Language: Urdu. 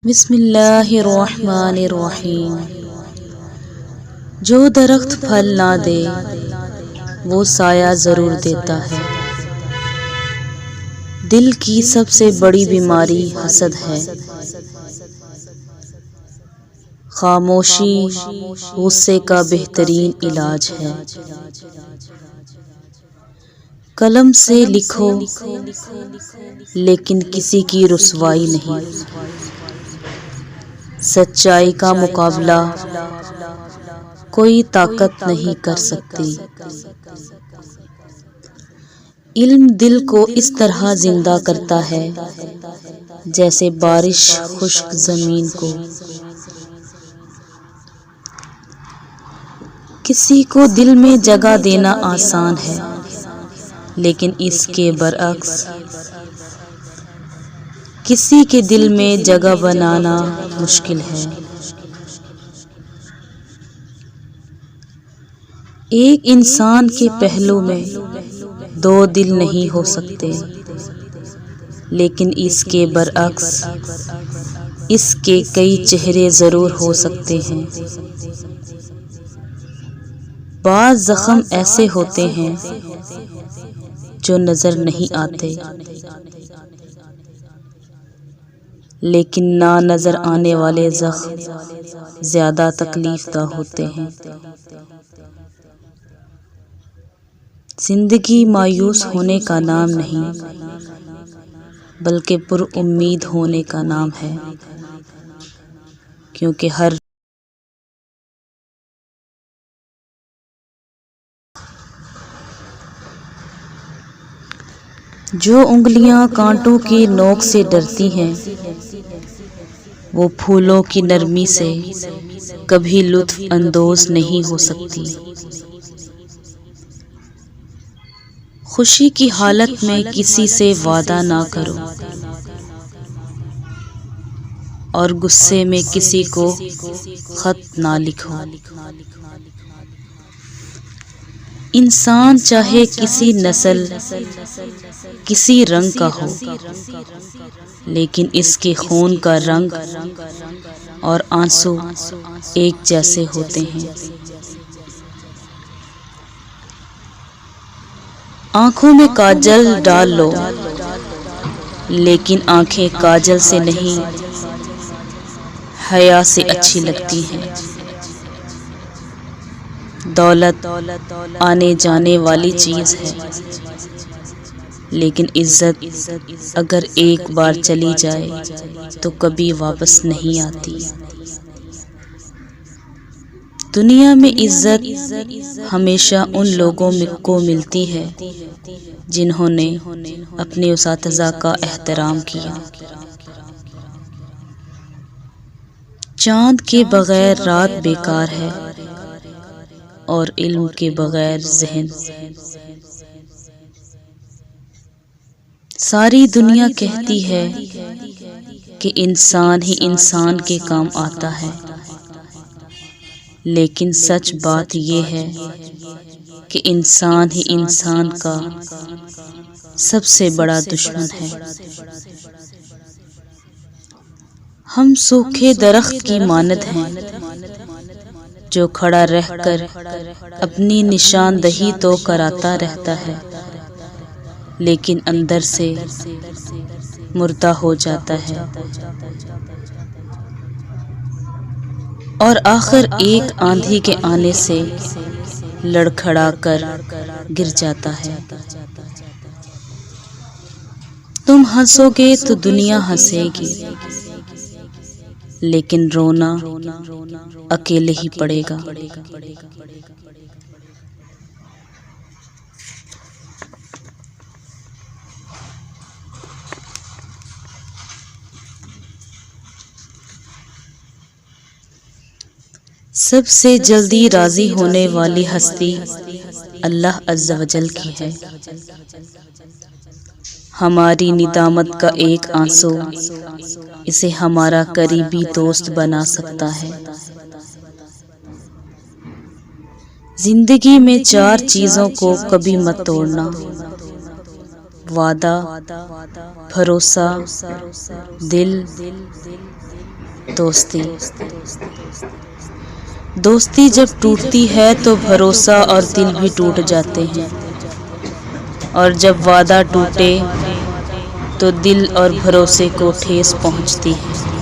بسم اللہ الرحمن الرحیم۔ جو درخت پھل نہ دے وہ سایہ ضرور دیتا ہے۔ دل کی سب سے بڑی بیماری حسد ہے۔ خاموشی غصے کا بہترین علاج ہے۔ قلم سے لکھو لیکن کسی کی رسوائی نہیں۔ سچائی کا مقابلہ کوئی طاقت نہیں کر سکتی۔ علم دل کو اس طرح زندہ کرتا ہے جیسے بارش خشک زمین کو۔ کسی کو دل میں جگہ دینا آسان ہے لیکن اس کے برعکس کسی کے دل میں جگہ بنانا مشکل ہے۔ ایک انسان کے پہلو میں دو دل نہیں ہو سکتے لیکن اس کے برعکس اس کے کئی چہرے ضرور ہو سکتے ہیں۔ بعض زخم ایسے ہوتے ہیں جو نظر نہیں آتے لیکن نہ نظر آنے والے زخم زیادہ تکلیف دہ ہوتے ہیں۔ زندگی مایوس ہونے کا نام نہیں بلکہ پر امید ہونے کا نام ہے، کیونکہ ہر جو انگلیاں کانٹوں کی نوک سے ڈرتی ہیں وہ پھولوں کی نرمی سے کبھی لطف اندوز نہیں ہو سکتی۔ خوشی کی حالت میں کسی سے وعدہ نہ کرو اور غصے میں کسی کو خط نہ لکھو۔ انسان چاہے کسی نسل کسی رنگ کا ہو لیکن اس کے خون کا رنگ اور آنسو ایک جیسے ہوتے ہیں۔ آنکھوں میں کاجل ڈال لو لیکن آنکھیں کاجل سے نہیں حیا سے اچھی لگتی ہیں۔ دولت آنے جانے والی چیز ہے لیکن عزت اگر ایک بار چلی جائے تو کبھی واپس نہیں آتی۔ دنیا میں عزت ہمیشہ ان لوگوں کو ملتی ہے جنہوں نے اپنے اساتذہ کا احترام کیا۔ چاند کے بغیر رات بیکار ہے اور علم کے بغیر ذہن۔ ساری دنیا کہتی ہے کہ انسان ہی انسان کے کام آتا ہے لیکن سچ بات یہ ہے کہ انسان ہی انسان کا سب سے بڑا دشمن ہے۔ ہم سوکھے درخت کی مانند ہیں جو کھڑا رہ کر اپنی نشاندہی تو کراتا رہتا ہے لیکن اندر سے مردہ ہو جاتا ہے اور آخر ایک آندھی کے آنے سے لڑکھڑا کر گر جاتا ہے۔ تم ہنسو گے تو دنیا ہنسے گی لیکن رونا اکیلے ہی پڑے گا۔ سب سے جلدی راضی ہونے والی ہستی اللہ عز و جل کی ہے۔ ہماری ندامت کا ایک آنسو اسے ہمارا قریبی دوست بنا سکتا ہے۔ زندگی میں چار چیزوں کو کبھی مت توڑنا: وعدہ، بھروسہ، دل دوستی دوستی جب ٹوٹتی ہے تو بھروسہ اور دل بھی ٹوٹ جاتے ہیں، اور جب وعدہ ٹوٹے تو دل اور بھروسے کو ٹھیس پہنچتی ہے۔